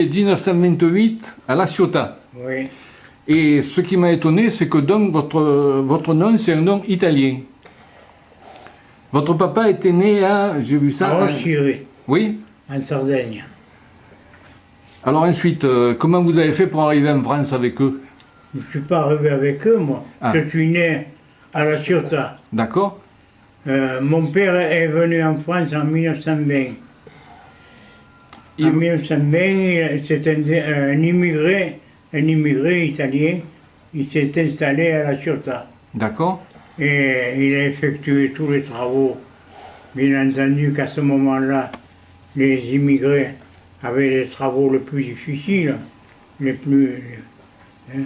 1928 à La Ciotat. Oui. Et ce qui m'a étonné, c'est que donc votre nom, c'est un nom italien. Votre papa était né à, j'ai vu ça... À Rochiré, Oui. en Sardaigne. Alors ensuite, comment vous avez fait pour arriver en France avec eux? Je ne suis pas arrivé avec eux, moi. Ah. Je suis né à La Ciotat. D'accord. Mon père est venu en France en 1920. En 1920, c'est un immigré italien. Il s'est installé à La Ciotat. D'accord. Et il a effectué tous les travaux. Bien entendu qu'à ce moment-là, les immigrés avaient les travaux les plus difficiles, les plus... hein,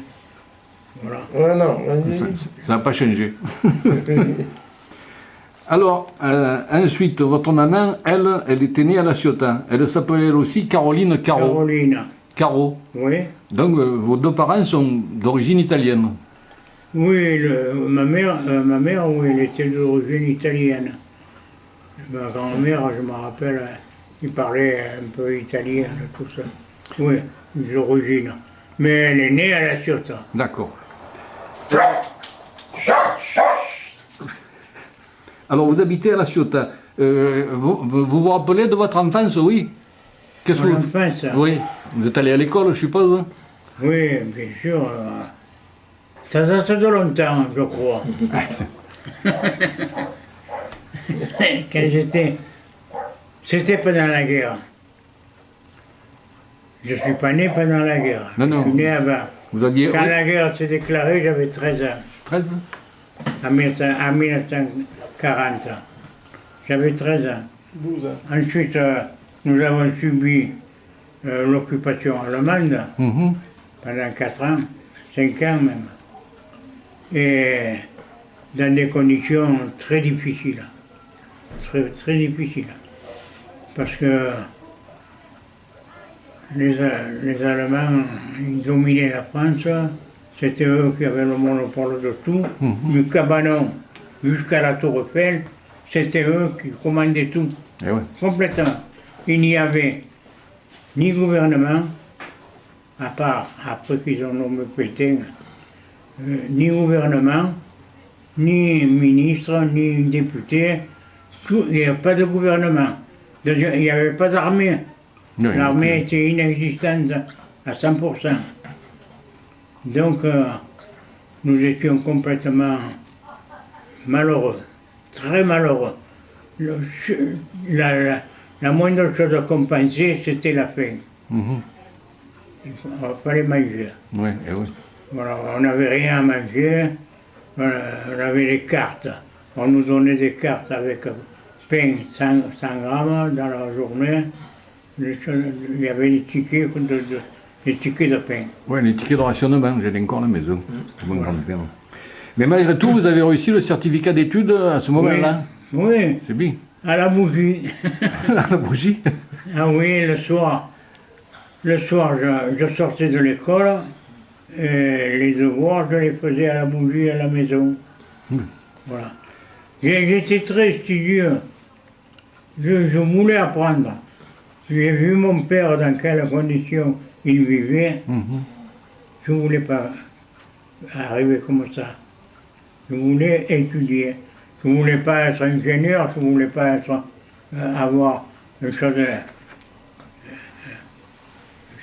voilà. Voilà, vas-y. Ça n'a pas changé. Alors, ensuite, votre maman, elle était née à La Ciotat. Elle s'appelait elle aussi Caroline Caro. Caroline. Caro. Oui. Donc, vos deux parents sont d'origine italienne. Oui, ma mère, oui, elle était d'origine italienne. Ma grand-mère, je me rappelle, il parlait un peu italien, tout ça. Oui, d'origine. Mais elle est née à La Ciotat. D'accord. Alors, vous habitez à La Ciotat. Vous rappelez de votre enfance, oui? Qu'est-ce que Mon vous... enfance. Oui. Vous êtes allé à l'école, je suppose, hein? Oui, bien sûr. Ça date de longtemps, je crois. Quand j'étais... C'était pendant la guerre. Je ne suis pas né pendant la guerre. Non, non. Je suis né avant. Vous aviez... Quand la guerre s'est déclarée, j'avais 13 ans. 13? En 1940. J'avais 13 ans. 12 ans. Ensuite, nous avons subi l'occupation allemande Mhm. pendant 4 ans, 5 ans même. Et dans des conditions très difficiles. Très, très difficiles. Parce que les Allemands, ils dominaient la France. C'était eux qui avaient le monopole de tout. Du cabanon jusqu'à la Tour Eiffel, c'était eux qui commandaient tout. Eh ouais. Complètement. Il n'y avait ni gouvernement, à part après qu'ils ont nommé Pétain, ni gouvernement, ni ministre, ni député. Il n'y avait pas de gouvernement. Il n'y avait pas d'armée. Oui, L'armée était inexistante à 100%. Donc, nous étions complètement malheureux, très malheureux. La moindre chose qu'on pensait, c'était la faim. Mhm. Il fallait manger. Oui, eh oui. Voilà, on n'avait rien à manger, on avait les cartes. On nous donnait des cartes avec pain 100 grammes dans la journée. Il y avait des tickets de pain. Oui, les tickets de rationnement, j'ai encore à la maison. C'est mon grand-père. Mais malgré tout, vous avez réussi le certificat d'études à ce moment-là? Oui, C'est bien. à la bougie. La bougie? Ah oui, le soir. Le soir, je sortais de l'école et les devoirs, je les faisais à la bougie à la maison. Voilà. J'étais très studieux. Je voulais apprendre. J'ai vu mon père dans quelles conditions il vivait. Je ne voulais pas arriver comme ça. Je voulais étudier. Je ne voulais pas être ingénieur, je ne voulais pas avoir une chose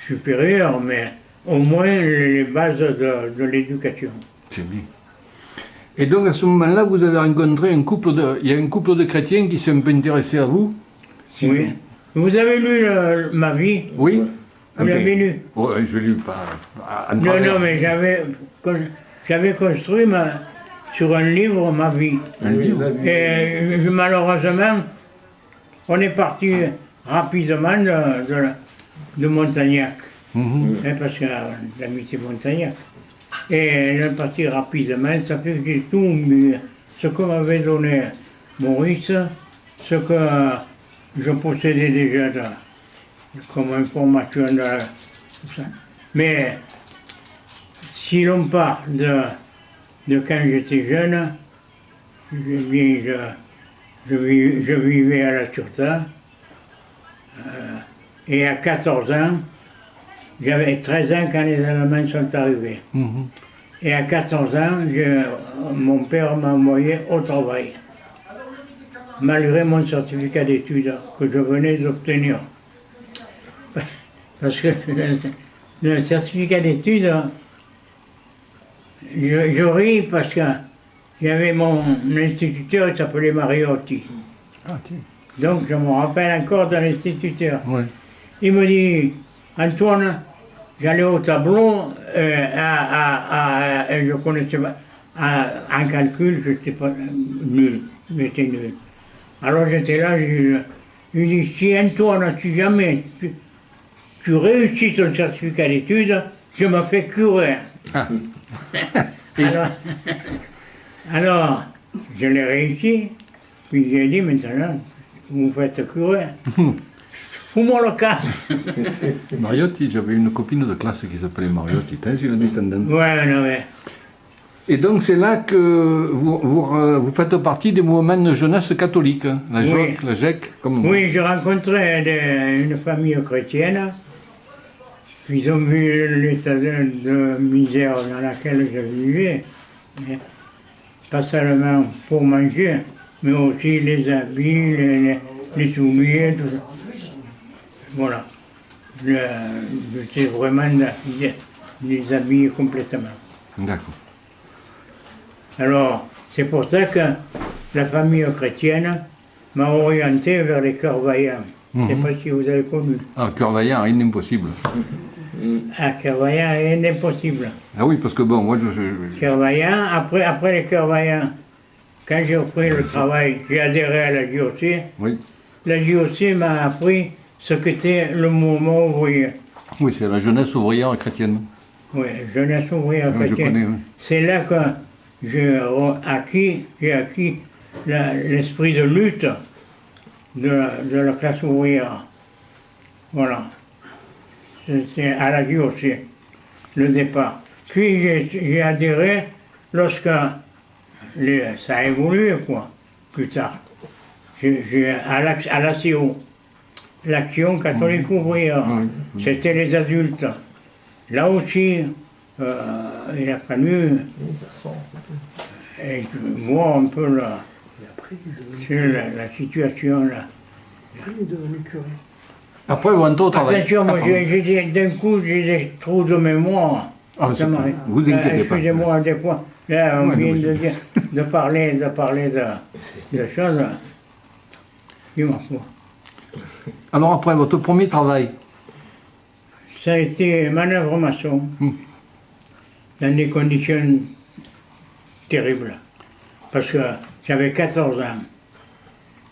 supérieure, mais au moins les bases de l'éducation. C'est bien. Et donc à ce moment-là, vous avez rencontré un couple de... Il y a un couple de chrétiens qui s'est un peu intéressé à vous? Si Oui. Vous avez lu ma vie? Oui? Vous l'avez lu? Oui, je l'ai lu pas... Non, non, mais j'avais construit sur un livre ma vie. Un livre? Et malheureusement, on est parti rapidement de Montagnac. Parce que j'habitais Montagnac. Et on est parti rapidement, ça fait que j'ai tout oublié. Ce que m'avait donné Maurice, ce que je possédais déjà comme information tout ça. Mais si l'on parle de quand j'étais jeune, je vivais à La Ciotat, et à 14 ans, J'avais 13 ans quand les Allemands sont arrivés. Mhm. Et à 14 ans, mon père m'a envoyé au travail, malgré mon certificat d'études que je venais d'obtenir. Parce que le certificat d'études, je ris parce que j'avais mon instituteur, il s'appelait Mariotti. Ah, tiens. Donc je me rappelle encore de l'instituteur. Ouais. Il me dit, Antoine, j'allais au tableau, et je connaissais pas, en calcul, je n'étais pas nul, j'étais nul. Alors j'étais là, je lui dis, si Antoine, si jamais tu réussis ton certificat d'études, je me fais curer. Ah. Alors, alors, je l'ai réussi, puis j'ai dit maintenant, vous me faites curer. Fous-moi le cas. Mariotti, j'avais une copine de classe qui s'appelait Mariotti, c'est une descendante. Ouais, non mais. Et donc c'est là que vous faites partie des mouvements de jeunesse catholique, hein, la Oui. JOC, la GEC, comme Oui, j'ai rencontré une famille chrétienne. Ils ont vu l'état de misère dans lequel je vivais. hein. Pas seulement pour manger, mais aussi les habits, les souliers, tout ça. Voilà. J'étais vraiment déshabillé complètement. D'accord. Alors, c'est pour ça que la famille chrétienne m'a orienté vers les cœurs vaillants. Je ne sais Mhm. pas si vous avez connu. Ah, cœur vaillant, rien d'impossible. Ah, cœurs vaillants, rien d'impossible. Ah oui, parce que bon, moi Cœurs vaillants, après les cœurs vaillants, quand j'ai repris le travail, j'ai adhéré à la JOC. oui, La JOC m'a appris ce qu'était le mouvement ouvrier. oui, c'est la jeunesse ouvrière chrétienne. Oui, jeunesse ouvrière Oui, je chrétienne. connais, oui. C'est là que j'ai acquis l'esprit de lutte de la classe ouvrière. Voilà. C'est à la JOC, le départ. Puis j'ai adhéré lorsque ça a évolué, quoi, plus tard. À l'ACO, l'Action catholique ouvrière. Oui. C'était les adultes. Là aussi, il a fallu voir un peu la situation là. Après, vous entrez au travail. Attention, moi, Ah, pardon. d'un coup, j'ai des trous de mémoire. Ah, Ça c'est- m'arrive. vous inquiétez pas. Excusez-moi, des fois, là, on Ouais, vient non, de parler de choses. Il m'en faut. Alors après, votre premier travail. Ça a été manœuvre maçon, dans des conditions terribles. Parce que j'avais 14 ans.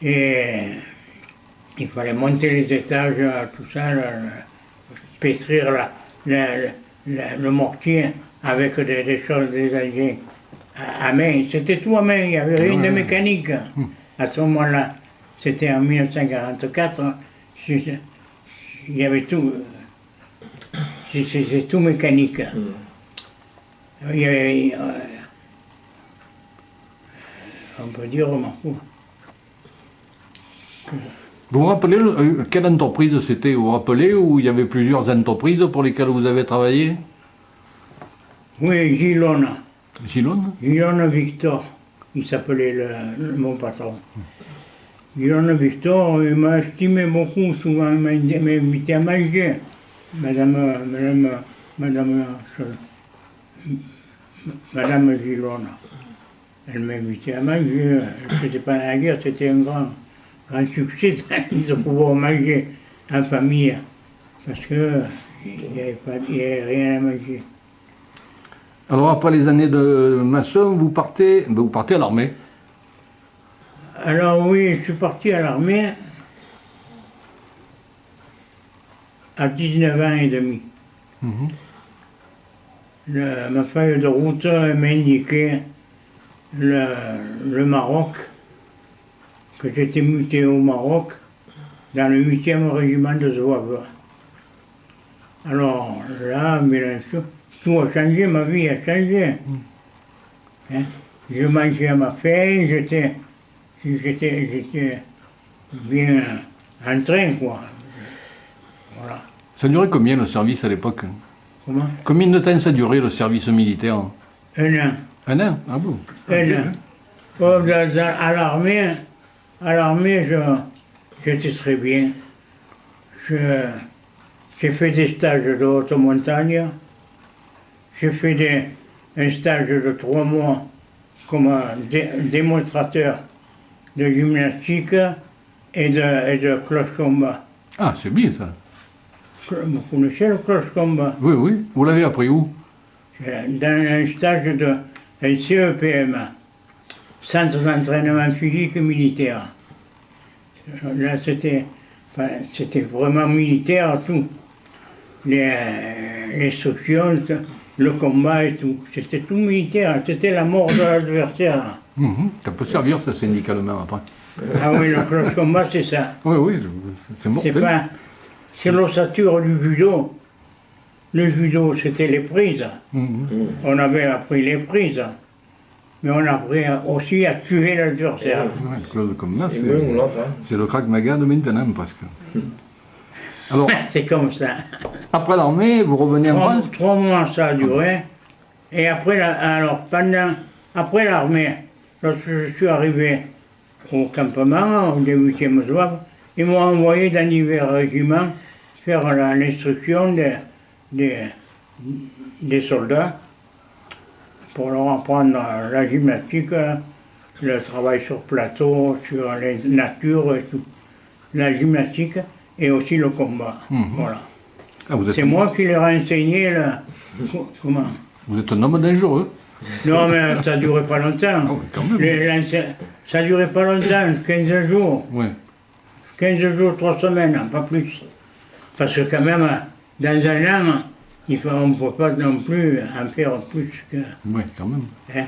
Et il fallait monter les étages, tout ça, pétrir le mortier avec des choses, des algés à main. C'était tout à main, il n'y avait rien de mécanique à ce moment-là. C'était en 1944. Il y avait tout. C'est tout mécanique. Il y avait, on peut dire, on m'en fout. Vous vous rappelez quelle entreprise c'était? Vous vous rappelez où il y avait plusieurs entreprises pour lesquelles vous avez travaillé? Oui, Gilona. Gilone? Gilona Victor, il s'appelait mon patron. Gilona Victor, il m'a estimé beaucoup, souvent il m'a invité à manger. Madame Gilona. Elle m'a invité à manger. Je ne faisais pas la guerre, c'était un grand succès de pouvoir manger en famille. Parce qu'il n'y avait rien à manger. Alors après les années de maçon, vous partez à l'armée. Alors oui, je suis parti à l'armée à 19 ans et demi. Mhm. Ma feuille de route m'indiquait le Maroc, que j'étais muté au Maroc, dans le 8e régiment de Zouave. Alors là, bien sûr, tout a changé, ma vie a changé. Hein? Je mangeais à ma faim, j'étais bien en train, quoi. Voilà. Ça durait combien le service à l'époque? Comment? Combien de temps ça durait le service militaire? 1 an. 1 an? Ah bon? 1 an. Oh, à l'armée, j'étais très bien. J'ai fait des stages de haute montagne. J'ai fait un stage de 3 mois comme démonstrateur de gymnastique et de cloche-combat. Ah, c'est bien ça. Vous connaissez le cloche-combat? Oui, oui. Vous l'avez appris où? Dans un stage de un CEPM, Centre d'entraînement physique militaire. Là, c'était vraiment militaire, tout. Les structures, le combat et tout. C'était tout militaire, c'était la mort de l'adversaire. Ça peut servir, ça, syndicalement, après. Ah oui, le cloche-combat, c'est ça. Oui, oui, c'est mortel. C'est l'ossature du judo. Le judo, c'était les prises. On avait appris les prises. Mais on a appris aussi à tuer l'adversaire. Ouais, Claude Combat, C'est bon ou l'autre, hein. c'est le crack-maga de maintenant, presque. Alors, C'est comme ça. après l'armée, vous revenez en France? 3 mois ça a duré. Et après, après l'armée, lorsque je suis arrivé au campement, au 8e zouave, ils m'ont envoyé dans divers régiments faire l'instruction des soldats pour leur apprendre la gymnastique, le travail sur plateau, sur les natures et tout. La gymnastique et aussi le combat. Voilà. Ah, C'est moi qui leur ai enseigné comment. Vous êtes un homme dangereux. Non, mais ça ne durait pas longtemps. Ah oui, quand même. Ça ne durait pas longtemps, 15 jours. Oui. 15 jours, 3 semaines, pas plus. Parce que quand même, dans un an, on ne peut pas non plus en faire plus que... Oui, quand même. Hein?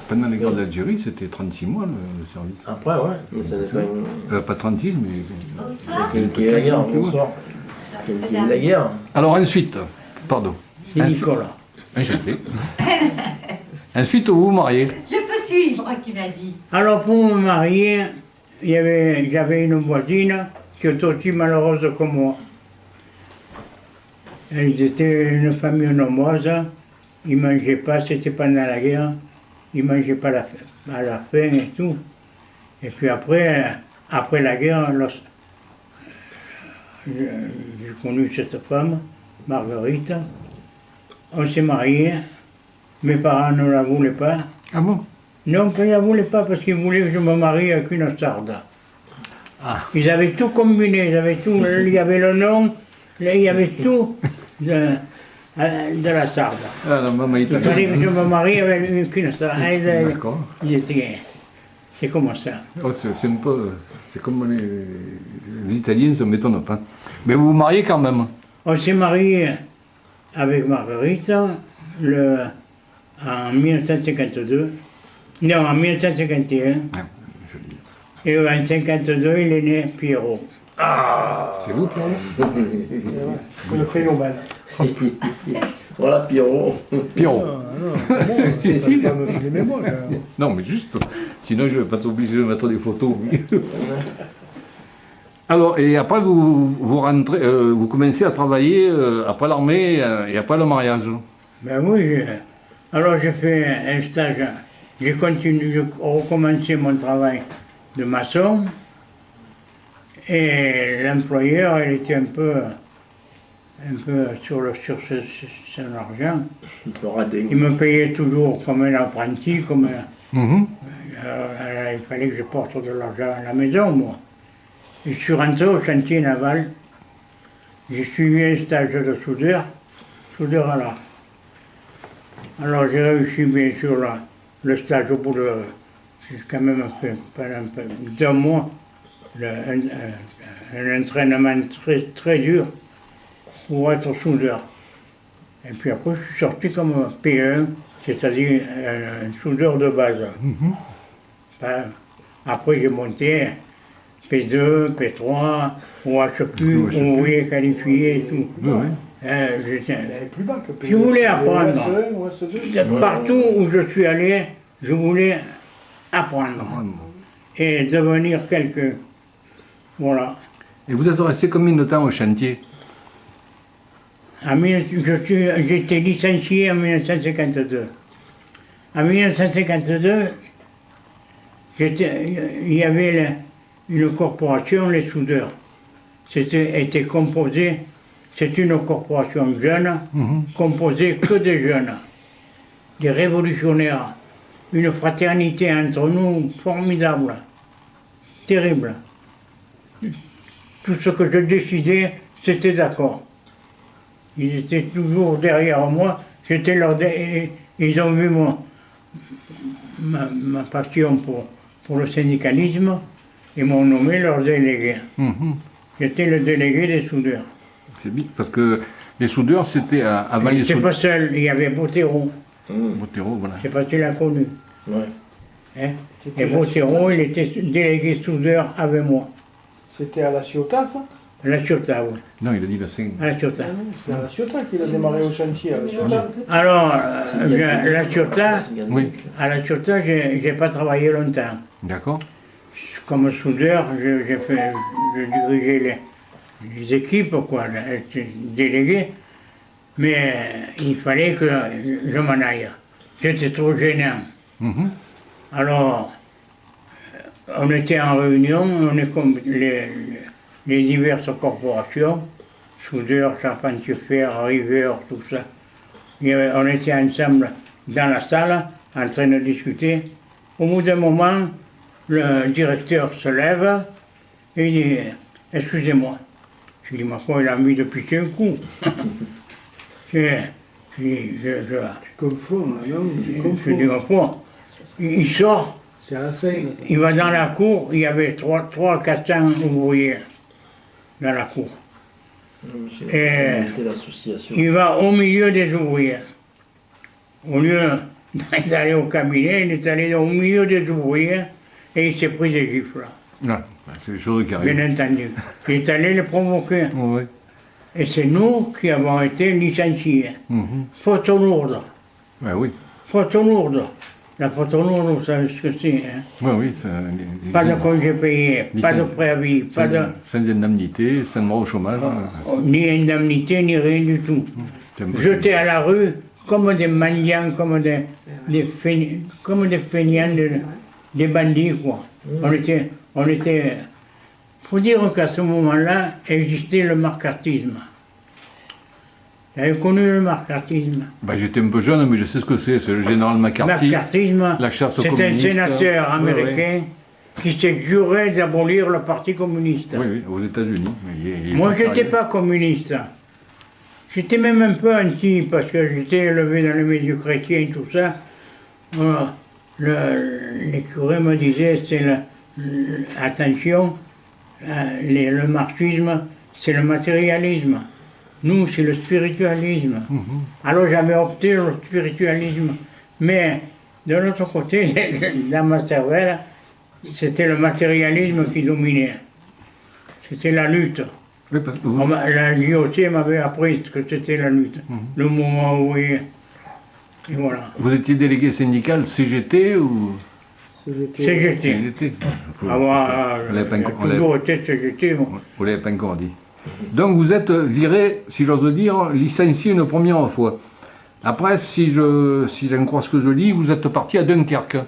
Pendant les guerres d'Algérie, c'était 36 mois le service. Après, ouais, mais ça n'est pas une... Pas 36, mais... Qui est la guerre, bonsoir. Qui est la guerre. Alors ensuite, pardon. C'est Nicolas. Enchanté. Ensuite, vous vous mariez. Je peux suivre, qui m'a dit. Alors pour me marier, j'avais une voisine qui était aussi malheureuse comme moi. Ils étaient une famille nombreuse, ils ne mangeaient pas, c'était pendant la guerre, ils ne mangeaient pas à la faim et tout. Et puis après la guerre, j'ai connu cette femme, Marguerite. On s'est mariés, mes parents ne la voulaient pas. Ah bon? Non, ils ne la voulaient pas parce qu'ils voulaient que je me marie avec une sarde. Ah. Ils avaient tout combiné, ils avaient tout, il y avait le nom, il y avait tout de la sarde. Ah, la maman Il fallait que je me marie avec une sarde. D'accord. C'est comme ça. Oh, c'est comme les Italiens, ça ne m'étonne pas. Mais vous vous mariez quand même. On s'est marié avec Marguerite en 1952. Non, en 1951. Ah, je dis. Et en 1952, il est né Pierrot. C'est vous, Pierrot? Le phénomène. Voilà, Pierrot. Pierrot. Si, si. Pas me filer mes mots, quand même. Non, mais juste. Sinon, je ne vais pas t'obliger de mettre des photos. Alors, et après, vous rentrez, vous commencez à travailler après l'armée et après le mariage. Ben oui, alors j'ai fait un stage, j'ai recommencé mon travail de maçon et l'employeur, il était un peu sur son argent. Le radin. Il me payait toujours comme un apprenti, comme Mhm. il fallait que je porte de l'argent à la maison, moi. Je suis rentré au chantier naval, j'ai suivi un stage de soudeur à l'arc. Alors j'ai réussi bien sûr le stage au bout de, j'ai quand même fait pendant 2 mois, un entraînement très, très dur pour être soudeur. Et puis après je suis sorti comme P1, c'est-à-dire un soudeur de base. Après j'ai monté P2, P3, OHQ, ouvrier qualifié et tout. Oui, oui. C'est plus bas que Je voulais apprendre. OSE, OSE2. Partout où je suis allé, je voulais apprendre et devenir quelqu'un. Voilà. Et vous êtes resté combien de temps au chantier? J'étais licencié en 1952. En 1952, il y avait une corporation, les soudeurs. Était composé, c'est une corporation jeune, composée que de jeunes, des révolutionnaires. Une fraternité entre nous formidable, terrible. Tout ce que je décidais, c'était d'accord. Ils étaient toujours derrière moi, ils ont vu ma passion pour le syndicalisme et m'ont nommé leur délégué. J'étais le délégué des soudeurs. C'est bien, parce que les soudeurs, c'était avant les J'étais soudeurs. pas seul, il y avait Bottero. Bottero, voilà. Je sais pas si tu l'as connu. Ouais. Hein? Et Bottero, il était délégué soudeur avec moi. C'était à la Ciotat, ça? À la Ciotat, oui. Non, il a dit le 5. À la Ciotat. C'était à la Ciotat qu'il a démarré au chantier, à la Ciotat. Alors, la Ciotat, Oui. à la Ciotat, j'ai pas travaillé longtemps. D'accord. Comme soudeur, je dirigeais les équipes, quoi, j'étais délégué, mais il fallait que je m'en aille. J'étais trop gênant. Alors, on était en réunion, on est comme les diverses corporations, soudeurs, charpentiers fer, riveurs, tout ça. On était ensemble dans la salle, en train de discuter. Au bout d'un moment, le directeur se lève et il dit « Excusez-moi ». Je dis « Ma foi, il a envie de piquer un coup ». Je Confonds, là, non? je dis « Ma foi ». Il sort, C'est à la Seine. il va dans la cour, il y avait 300-400 ouvriers dans la cour. Et l'association. il va au milieu des ouvriers. Au lieu d'aller au cabinet, il est allé au milieu des ouvriers et il s'est pris des gifles. Non, c'est des choses qui arrivent. Bien entendu. Il est allé les provoquer. Oui. Et c'est nous qui avons été licenciés. Photo lourde. Ouais, oui. Photo lourde. La photo lourde, vous savez ce que c'est. Hein? Oui, oui. Pas de congé payé, pas de préavis, pas de, Sans indemnité, sans droit au chômage. ni indemnité, ni rien du tout. C'est un peu- Jetés à la rue comme des mendiants, comme des feignants, des bandits, quoi. On était. Faut dire qu'à ce moment-là existait le macartisme. Vous avez connu le macartisme? Bah, j'étais un peu jeune, mais je sais ce que c'est. C'est le général McCarthy. Macartisme, la chasse aux c'est un communistes. sénateur Ouais, américain qui s'est juré d'abolir le Parti communiste. Oui, oui, aux États-Unis. Moi, je n'étais pas communiste. J'étais même un peu anti, parce que j'étais élevé dans le milieu chrétien et tout ça. Voilà. Les curés me disaient, attention, le marxisme, c'est le matérialisme. Nous, c'est le spiritualisme. Alors j'avais opté le spiritualisme. Mais de l'autre côté, dans ma cervelle, c'était le matérialisme qui dominait. C'était la lutte. Oui, parce que vous- La JOC m'avait appris ce que c'était la lutte, le mouvement ouvrier. Et voilà. Vous étiez délégué syndical CGT ou CGT. CGT? Ah, voilà, On l'avait pas j'ai encore- on toujours été CGT. Bon. Vous l'avez pas encore dit. Donc vous êtes viré, si j'ose dire, licencié une première fois. Après, si j'en crois ce que je dis, vous êtes parti à Dunkerque.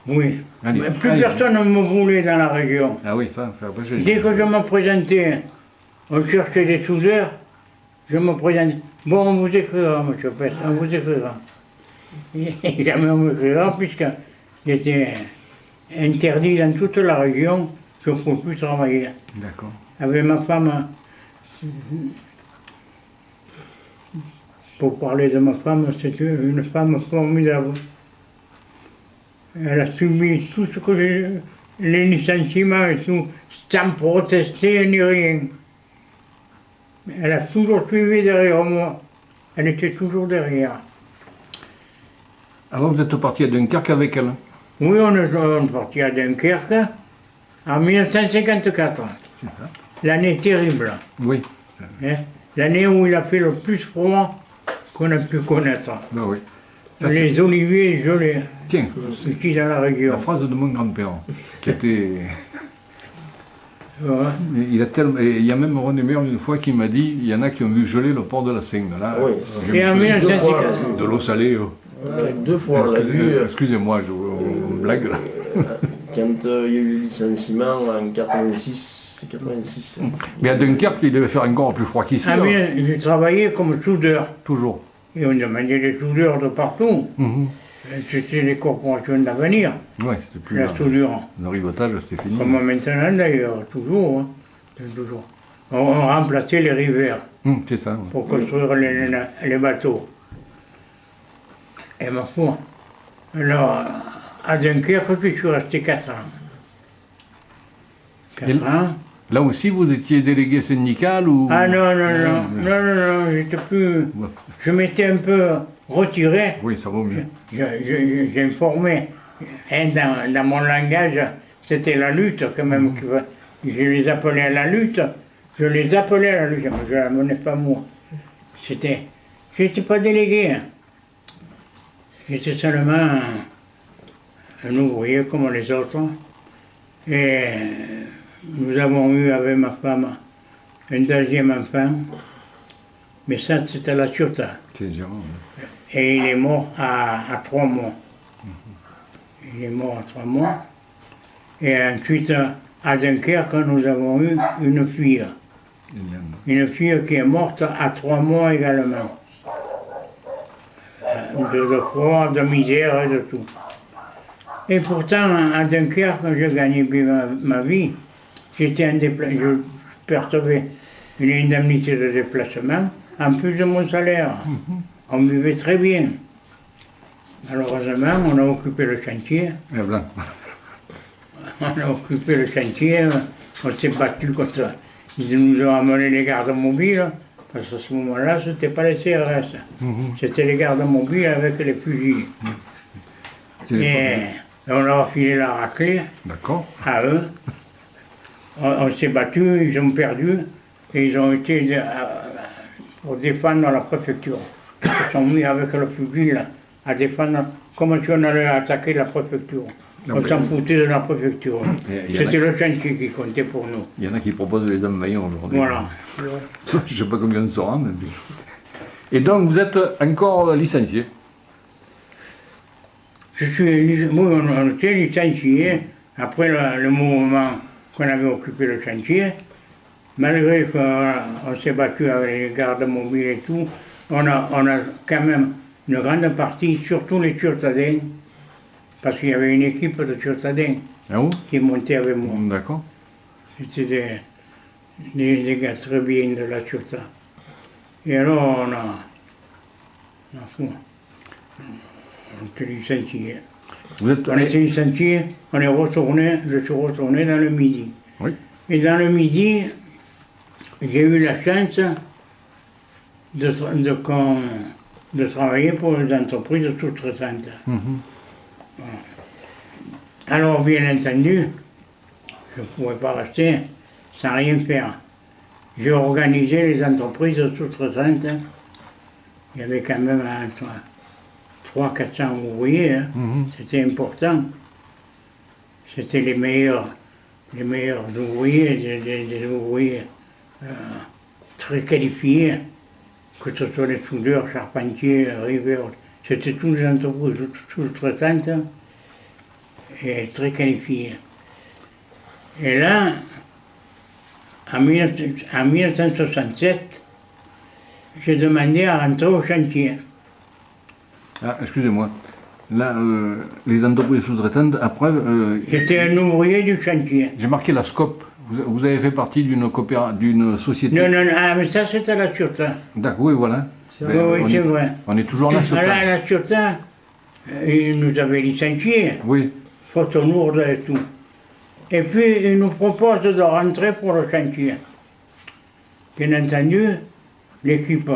Oui. Allez, Mais plus allez. personne ne me voulait dans la région. Ah oui, ça après j'ai... Dès que je me présentais, on cherchait des soudeurs, je me présentais. Bon, on vous écrira, monsieur Pest, on vous écrira. Et jamais on m'écrira, puisque j'étais interdit dans toute la région, je ne pouvais plus travailler. D'accord. Avec ma femme, pour parler de ma femme, c'était une femme formidable. Elle a subi tout ce que les licenciements et tout, sans protester ni rien. Elle a toujours suivi derrière moi. Elle était toujours derrière. Alors vous êtes parti à Dunkerque avec elle. Oui, on est parti à Dunkerque en 1954. L'année terrible. Oui. Hein. L'année où il a fait le plus froid qu'on a pu connaître. Ben oui. Ça, Les oliviers gelés, Tiens, ici dans la la région. phrase de mon grand-père, qui était... Ouais. Il y a même René Mer une fois qui m'a dit il y en a qui ont vu geler le port de la Seine. Là, Oui. j'ai Et en vu 1954, de l'eau salée. Deux fois, on l'a vu. Excusez-moi, on blague là. Quand il y a eu le licenciement en 86. Mais à Dunkerque, il devait faire encore plus froid qu'ici. j'ai travaillé comme soudeur. Toujours. Et on demandait des soudeurs de partout. C'était les corporations d'avenir, Ouais, c'était plus la soudure. le rivetage, c'était fini. Comme maintenant d'ailleurs, toujours. Hein. Toujours. On remplaçait les rivières C'est ça. Ouais. pour construire les bateaux. Et ma foi. Alors, à Dunkerque, je suis resté 4 ans. 4 ans. Là aussi, vous étiez délégué syndical ou... Ah non, j'étais plus. Ouais. Je m'étais un peu retiré. Oui, ça vaut mieux. J'ai informé. Hein, dans mon langage, c'était la lutte quand même. Je les appelais à la lutte. Je les appelais à la lutte. Je ne la menais pas moi. Je n'étais pas délégué. Hein. J'étais seulement un ouvrier comme les autres. Et nous avons eu avec ma femme un deuxième enfant. Mais ça, c'était la Ciotat. C'est gérant. Et il est mort à 3 mois. Il est mort à 3 mois. Et ensuite, à Dunkerque, nous avons eu une fille. Une fille qui est morte à 3 mois également. De froid, de misère et de tout. Et pourtant, à Dunkerque, je gagnais bien ma vie. Je percevais une indemnité de déplacement, en plus de mon salaire. On vivait très bien. Malheureusement, on a occupé le chantier. On a occupé le chantier, on s'est battu contre ça. Ils nous ont amené les gardes mobiles, parce qu'à ce moment-là, ce n'était pas les CRS. C'était les gardes mobiles avec les fusils. Et on leur a filé la raclée à eux. On s'est battu, ils ont perdu, et ils ont été pour défendre la préfecture. Ils se sont mis avec le fusil là, à défendre, comme si on allait attaquer la préfecture. On s'en foutait de la préfecture. C'était le chantier qui comptait pour nous. Il y en a qui proposent les envahir aujourd'hui. Voilà. Je ne sais pas combien de sera, mais... Et donc, vous êtes encore licencié? On était licencié après le mouvement qu'on avait occupé le chantier. Malgré qu'on s'est battu avec les gardes mobiles et tout, on a quand même une grande partie, surtout les Turtadins, parce qu'il y avait une équipe de Turtadins qui montait avec moi. D'accord. C'était des gars très bien de la Turta. Et alors on était licencié. On était licencié, on est retourné, je suis retourné dans le Midi. Oui. Et dans le Midi, j'ai eu la chance de travailler pour les entreprises sous-traitantes. Voilà. Alors, bien entendu, je ne pouvais pas rester sans rien faire. J'ai organisé les entreprises sous-traitantes. Il y avait quand même 300-400 ouvriers. Hein. C'était important. C'était les meilleurs ouvriers, des ouvriers très qualifiés, que ce soit les soudeurs, charpentiers, riveurs. C'était toutes les entreprises sous-traitantes et très qualifiées. Et là, en 1967, j'ai demandé à rentrer au chantier. Ah, excusez-moi. Là, les entreprises sous-traitantes, après... J'étais un ouvrier du chantier. J'ai marqué la SCOP. Vous avez fait partie d'une société... Non, mais ça c'était la Sûreté. D'accord, oui, voilà. Oui, c'est vrai. On est toujours là, Là, la Sûreté, ils nous avaient licenciés. Oui. Photo lourde et tout. Et puis, ils nous proposent de rentrer pour le chantier. Bien entendu, l'équipe,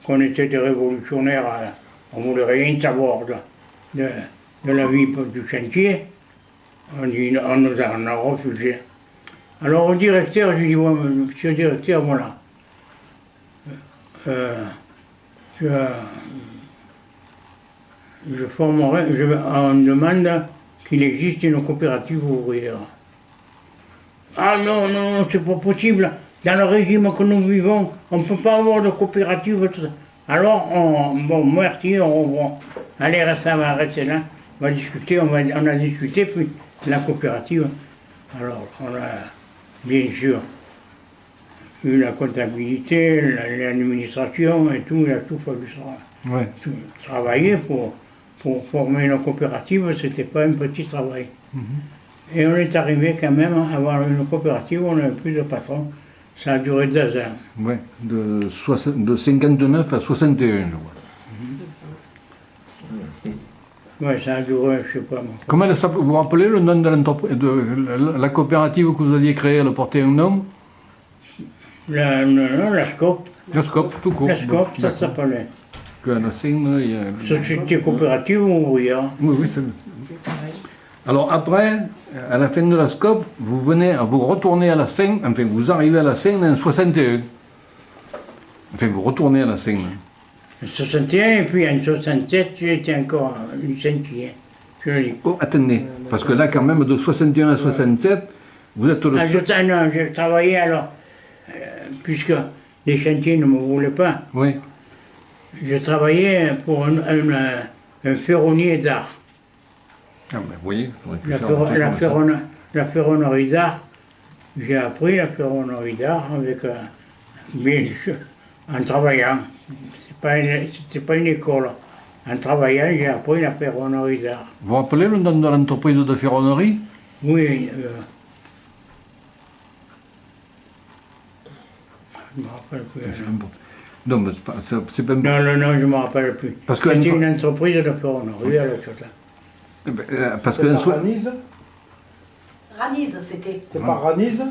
qu'on était des révolutionnaires, on ne voulait rien savoir de la vie du chantier. On nous a refusé. Alors au directeur, je lui dis, ouais, monsieur le directeur, voilà. Je formerai, on demande qu'il existe une coopérative ouvrière. Ah non, non, c'est pas possible. Dans le régime que nous vivons, on ne peut pas avoir de coopérative. Tout ça. Alors, bon, merci, allez, ça va rester là. On va discuter, on a discuté, puis la coopérative. Alors, on a bien sûr eu la comptabilité, l'administration et tout, il a tout fallu travailler pour former une coopérative, c'était pas un petit travail. Et on est arrivé quand même à avoir une coopérative, on avait plus de patrons. Ça a duré 2 ans. Oui, de 59 à 61, je vois. Oui, ça a duré, je sais pas. Moi. Comment elle s'appelle? Vous vous rappelez le nom de l'entreprise, de la coopérative que vous aviez créée, elle portait un nom? La SCOP. La SCOP, tout court. La SCOP, ça D'accord. s'appelait. Que la Seine, il y a... Société coopérative ouvrière. Oui, oui, c'est... Alors après, à la fin de la SCOP, vous retournez à la Seine, enfin vous arrivez à la Seine en 61. Enfin, vous retournez à la Seine. En 61, et puis en 67, j'étais encore licencié. Je le dis. Oh, attendez, parce que là, quand même, de 61 à 67, vous êtes le Ah, non, je travaillais alors, puisque les chantiers ne me voulaient pas, Oui, je travaillais pour un ferronnier d'art. ah, ben, vous voyez, on aurait pu faire un truc comme ça. La ferronnerie d'art, j'ai appris la ferronnerie d'art avec, bien sûr, en travaillant. C'était pas une école. En travaillant, j'ai appris la ferronnerie d'art. Vous vous rappelez le nom de l'entreprise de ferronnerie? Oui, je ne me rappelle plus. Non, mais c'est pas... Non, je ne me rappelle plus. Parce que c'était une entreprise de ferronnerie à l'autre là. Parce C'est que... pas Ranise? Ranise, c'était. C'est pas Ranise?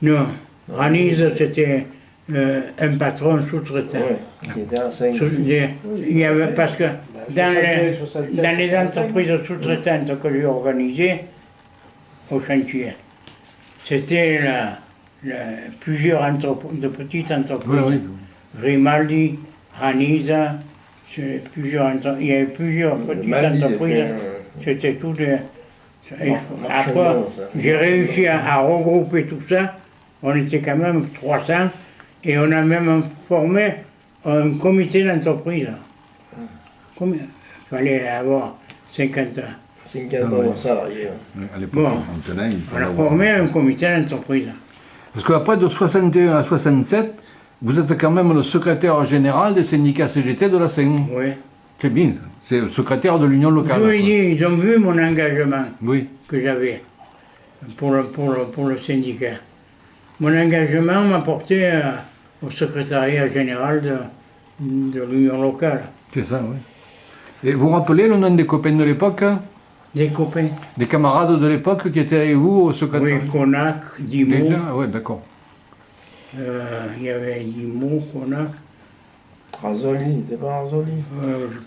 Non, Ranise, c'était un patron sous-traitant. Oui, qui était à 5. Il y avait, parce que dans 67, les 65. entreprises sous-traitantes que j'ai organisées au chantier, c'était plusieurs de petites entreprises. Oui, oui. Grimaldi, Ranisa, il y avait plusieurs petites entreprises. C'était tout des... Après, j'ai réussi à regrouper tout ça. On était quand même 300 et on a même formé un comité d'entreprise. Il fallait avoir 50 ans. 50 salariés. À l'époque, Bon, on tenait, il on fallait a avoir- formé un comité d'entreprise. Parce qu'après, de 61 à 67, vous êtes quand même le secrétaire général des syndicats CGT de la Seine. Oui. C'est bien, c'est le secrétaire de l'union Je locale. vous l'ai quoi. dit, ils ont vu mon engagement Oui, que j'avais pour le syndicat. Mon engagement m'a porté au secrétariat général de l'union locale. c'est ça, oui. Et vous vous rappelez le nom des copains de l'époque, hein? Des copains. Des camarades de l'époque qui étaient avec vous au secrétariat? Oui, Conac, Dimo. Déjà, oui, d'accord. Il y avait Dimo, Conac. Razoli, c'était pas Razoli.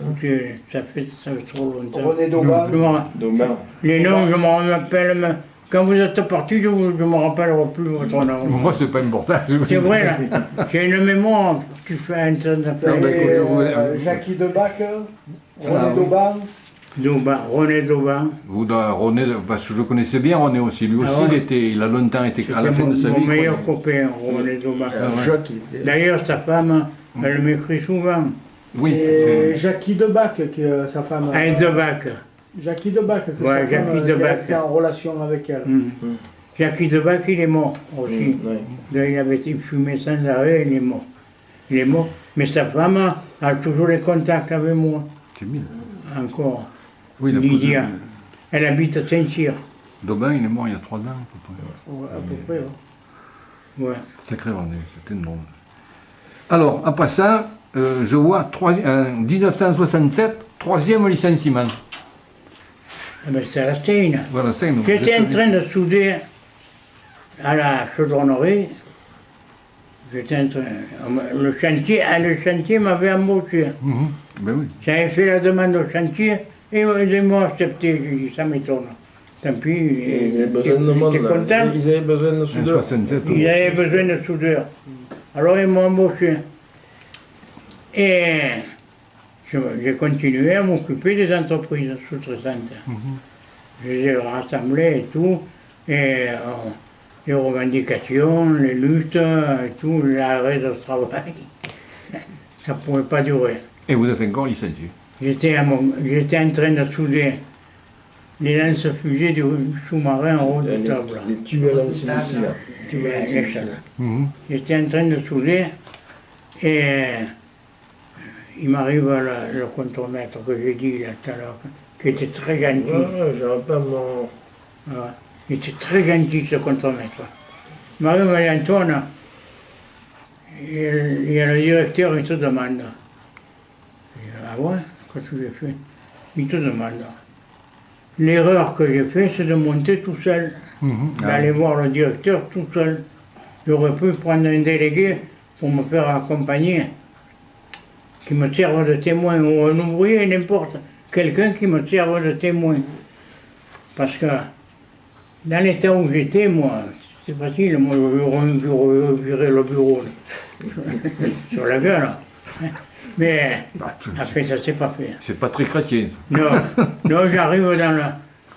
Écoutez, ça fait trop longtemps. René Dauban. Dommage. Les noms, je me rappelle, mais quand vous êtes parti, je ne me rappellerai plus votre nom. Moi, c'est pas important. C'est vrai, là. J'ai une mémoire qui fait un certain Non, affaire. mais- Et Jackie Debac, Ah, René oui. Dauban. René Dauban. Vous, René, parce que je le connaissais bien, René aussi. Lui aussi, Ah ouais. il a longtemps été à la C'est fin de sa mon vie. meilleur copain, René Dauban. Jacques, il était- D'ailleurs, sa femme, elle m'écrit souvent. Oui, C'est Jackie Debac, sa femme. Debac. Jackie Debac, que Ouais, sa femme Jackie qui Debac. restait en relation avec elle. Jackie Debac, il est mort aussi. Il avait fumé sans arrêt, il est mort. Il est mort. Mais sa femme a toujours les contacts avec moi. c'est bien. Encore. Oui, il a Lydia. posé- Elle habite à Saint-Cyr. Daubin, il est mort il y a 3 ans, à peu près. Ouais, à peu près. Ouais. Ouais. Sacré René, c'était une drôle. Alors, après ça, je vois 1967, troisième licenciement. Ah ben, c'est la Seine. Voilà, c'est une... J'étais en train de souder à la chaudronnerie. J'étais en train... Le chantier m'avait embauché. Mhm, ben oui. J'avais fait la demande au chantier et ils m'ont accepté. J'ai dit, ça m'étonne. Tant pis, Ils avaient besoin de monde. j'étais content. Ils avaient besoin de En soudeurs. 67, Ils avaient besoin de soudeurs. Alors ils m'ont embauché. Et j'ai continué à m'occuper des entreprises sous-traitantes. Je les ai rassemblées et tout. Et les revendications, les luttes, tout, l'arrêt de travail. Ça ne pouvait pas durer. Et vous êtes encore licencié. J'étais en train de souder les lance-fusées du sous-marin en haut du table. Les tubes à lance-missiles. Mhm. J'étais en train de souder et il m'arrive le contremaître que j'ai dit là tout à l'heure, qui était très gentil. Ouais, j'aurais pas mon... Voilà. Il était très gentil ce contremaître. Il m'arrive, il dit Antoine, il y a le directeur, il te demande. Je dis, ah ouais, qu'est-ce que j'ai fait? Il te demande. L'erreur que j'ai faite, c'est de monter tout seul, Mhm. d'aller voir le directeur tout seul. J'aurais pu prendre un délégué pour me faire accompagner, qui me serve de témoin, ou un ouvrier, n'importe, quelqu'un qui me serve de témoin. Parce que dans l'état où j'étais, moi, c'est facile, moi je virer le bureau là, sur la gueule. Hein. Mais après, ça s'est pas fait. C'est pas très chrétien. ça. Non, non, j'arrive dans le.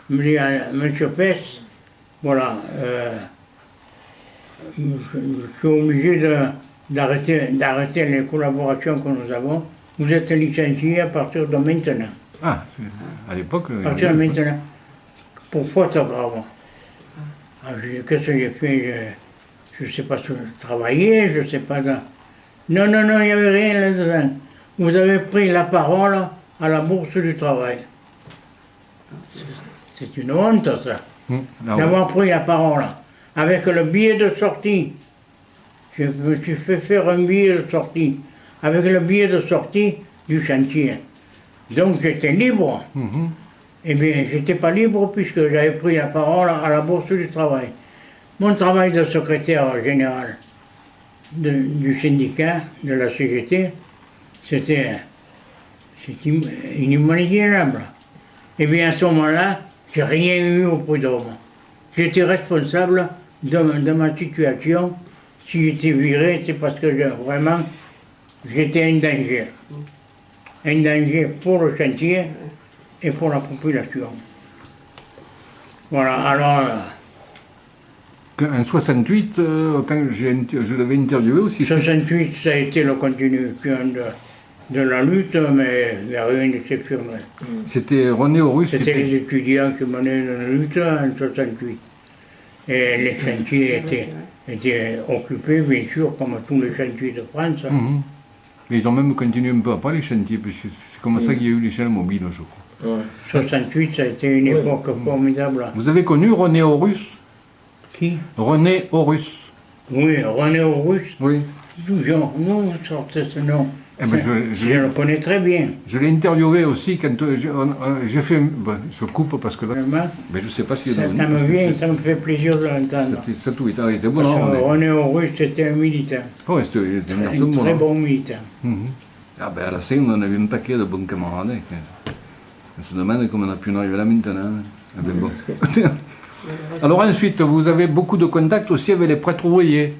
Me dit, Monsieur Pess, voilà, je suis obligé d'arrêter les collaborations que nous avons. Vous êtes licencié à partir de maintenant. Ah, à l'époque. À partir de maintenant. Pour faute grave. Ah, qu'est-ce que j'ai fait? Je ne sais pas si je travaillais, je ne sais pas. Non, non, non, il n'y avait rien là-dedans. Vous avez pris la parole à la bourse du travail. C'est une honte, ça. D'avoir pris la parole. Avec le billet de sortie. Je me suis fait faire un billet de sortie. Avec le billet de sortie du chantier. Donc j'étais libre. Mhm. Eh bien, j'étais pas libre puisque j'avais pris la parole à la bourse du travail. Mon travail de secrétaire général du syndicat, de la CGT, c'était inimaginable. Eh bien, à ce moment-là, j'ai rien eu au prud'homme. J'étais responsable de ma situation. Si j'étais viré, c'est parce que vraiment, j'étais un danger. Un danger pour le chantier et pour la population. Voilà, alors... En 68, quand je l'avais interviewé aussi. 68, ça a été le continuation de la lutte, mais il n'y a rien d'exceptionnel. C'était René Horus. C'était les étudiants qui menaient la lutte en 68. Et les chantiers étaient occupés, bien sûr, comme tous les chantiers de France. Mhm. Mais ils ont même continué un peu après les chantiers, parce que c'est comme ça qu'il y a eu l'échelle mobile, je crois. Ouais. 68, ça a été une époque formidable. Vous avez connu René Horus? Qui? René Horus. Oui, René Horus. Oui. Toujours, nous sortez ce nom. Eh ben, Je le connais très bien. Je l'ai interviewé aussi quand j'ai fait. Ben, je coupe parce que là. Vraiment, Mais je sais pas si. ça me fait plaisir de l'entendre. Ça tout est arrêté. Bon, Parce non, que René Horus, c'était un militant. ouais, c'était un garçon Un bon, très non. bon militant. Mhm. Ah ben à la scène, on avait un paquet de bons camarades. On se demande comment on a pu en arriver là maintenant. Ah ben bon. Alors ensuite, vous avez beaucoup de contacts aussi avec les prêtres ouvriers.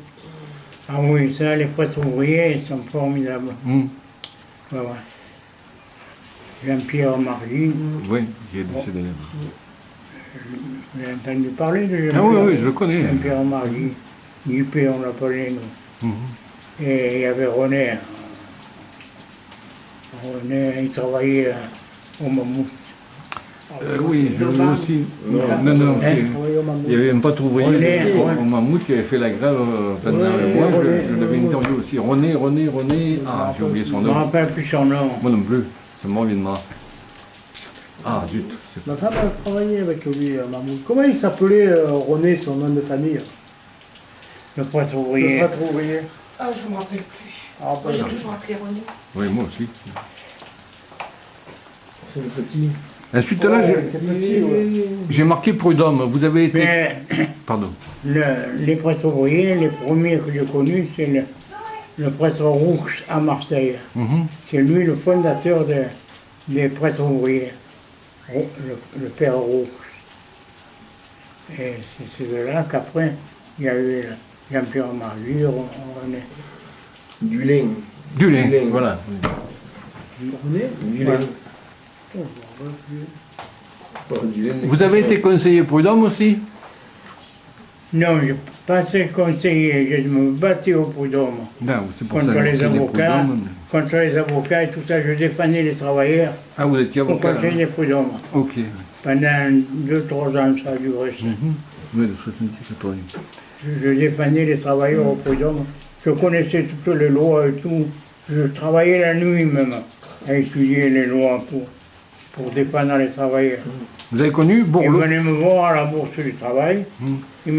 Ah oui, ça, les prêtres ouvriers, ils sont formidables. Mhm. Ouais, ouais. Jean-Pierre Margy, Oui, qui est décédé. vous avez entendu parler de Ah Jean-Pierre? oui, oui, je le connais. Jean-Pierre Margy, JP, on l'appelait nous. Mhm. Et il y avait René. René, il travaillait au Mammouth. Oui, je l'ai aussi. Non, non, Hein? il y avait un pote ouvrier René, au Mammouth qui avait fait la grève pendant un mois. Je l'avais interviewé aussi. René. Ah, j'ai oublié son Je ne me nom. rappelle plus son nom. Moi non plus. Ça me revient de moi. Ah, zut. Ma femme a travaillé avec lui, Mahmoud. Comment il s'appelait René, son nom de famille? Le prêtre Le ouvrier. prêtre ouvrier. Ah, je ne me rappelle plus. Ah, Moi, j'ai toujours appelé René. Oui, moi aussi. C'est le petit. Ensuite, là, c'est petit, ouais. j'ai marqué prud'homme. Vous avez été. Mais Pardon. les prêtres ouvriers, les premiers que j'ai connus, c'est le prêtre Roux à Marseille. Mhm. C'est lui le fondateur des prêtres ouvriers, le père Roux. Et c'est de là qu'après, il y a eu Jean-Pierre Margy, René. Du lin. Du lin, Du lin. voilà. René. Du lin. Oh, je me rappelle plus. Bon, du lin. Vous avez été conseiller prud'homme aussi? Non, pas assez conseiller, je me battais au prud'homme. Non, c'est pour Contre ça que les c'est des avocats, prud'hommes. contre les avocats et tout ça, je défendais les travailleurs Ah, vous étiez au avocat conseil là. des prud'hommes. Ok. Pendant 2-3 ans, ça a duré ça. Oui, de 70 80. Je défendais les travailleurs au prud'homme. Je connaissais toutes les lois et tout. Je travaillais la nuit même à étudier les lois pour défendre les travailleurs. Vous avez connu Ils Bourlot? venaient me voir à la bourse du travail. Hmm. Ils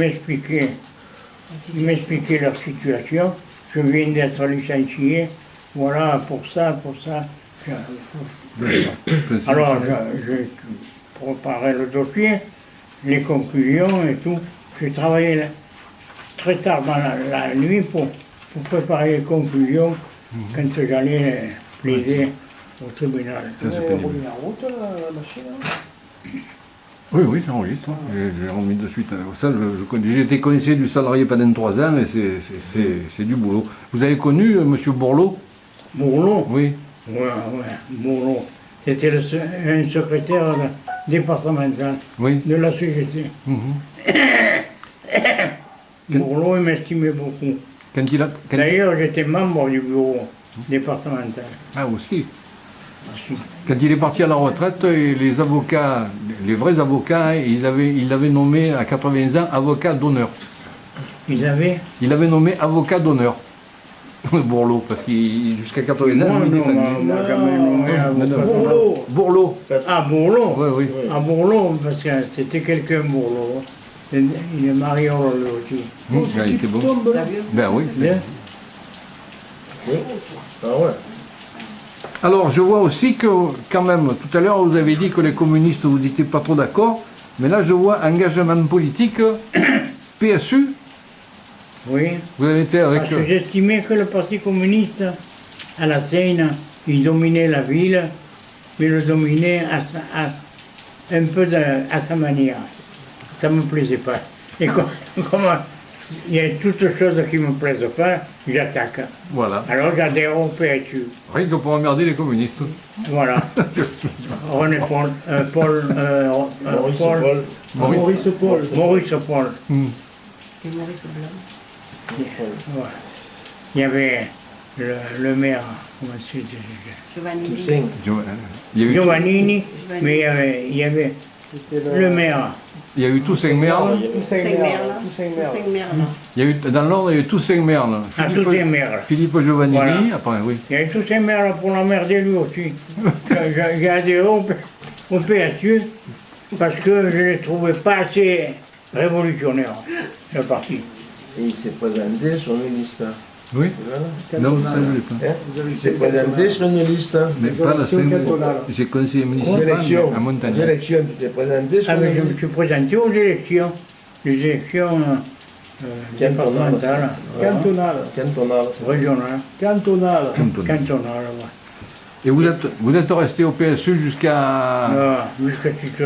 m'expliquaient leur situation. Je viens d'être licencié. Voilà, pour ça. Alors, j'ai préparé le dossier, les conclusions et tout. J'ai travaillé très tard dans la nuit pour préparer les conclusions quand j'allais plaider au tribunal. Ça, c'est Elle pénible. roule en route, la machine. Hein. Oui, oui, ça enregistre. J'ai remis de suite. Ça, je connais. J'ai été conseiller du salarié pendant 3 ans et c'est du boulot. Vous avez connu M. Bourlot? Bourlot, Oui. ouais, Bourlot. C'était un secrétaire départemental Oui. de la CGT. Mhm. Bourlot, il m'estimait beaucoup. Quand il a. quand- D'ailleurs, j'étais membre du bureau départemental. Ah, aussi. Quand il est parti à la retraite, les avocats, les vrais avocats, il avait nommé à 80 ans avocat d'honneur. Ils avaient. Il avait nommé avocat d'honneur. Bourlot, parce qu'il jusqu'à 80 ans. Moi, il non, défendait. on m'a jamais nommé avocat. Bourlot. Bourlot. Ah, Bourlot. Oui, oui. Ah, Bourlot, parce que c'était quelqu'un Bourlot. Il est marié lui aussi. Ah, il était bon. Tombe là. Ben oui. Bien. Oui. Ah ouais. Alors, je vois aussi que, quand même, tout à l'heure, vous avez dit que les communistes, vous n'étiez pas trop d'accord, mais là, je vois engagement politique, PSU, Oui. vous avez été avec... Parce que j'estimais que le Parti communiste, à la Seine, il dominait la ville, mais le dominait un peu à sa manière. Ça ne me plaisait pas. Et comme il y a toutes choses qui ne me plaisent pas, j'attaque. Voilà. Alors j'adhère au PSU. Rien que pour emmerder les communistes. Voilà. René Paul, Maurice Paul, Paul. Maurice Paul. Maurice Paul. Hmm. Et Maurice Blanc. Voilà. Il y avait le maire, comment c'était déjà Giovanni. Toussaint. Il y a eu, Giovannini, mais il y avait C'était le maire. il y a eu Toussaint Merle. Toussaint Saint-Merle. Merle. Toussaint Merle. Saint-Merle. Il y a eu, dans l'ordre, il y a eu Toussaint Merle. Ah, Toussaint Merle. Philippe Giovannini, Voilà. après, oui. Il y avait Toussaint Merle pour l'emmerder lui aussi. J'ai adhéré au PSU parce que je ne les trouvais pas assez révolutionnaires, le parti. Et il s'est présenté sur une liste. Oui. Voilà. Non, ça, je l'ai pas. Hein Il s'est présenté sur une liste. Mais pas la élections Seine. cantonales. J'ai conseillé Aux municipal élections. à Aux Montagnac. élections, tu t'es présenté sur Ah, mais une je me liste. suis présenté aux élections, les élections départementales, Cantonal. Cantonal. c'est- régionales, Cantonal. cantonales. Ouais. Et vous êtes resté au PSU jusqu'à... Jusqu'à Tito.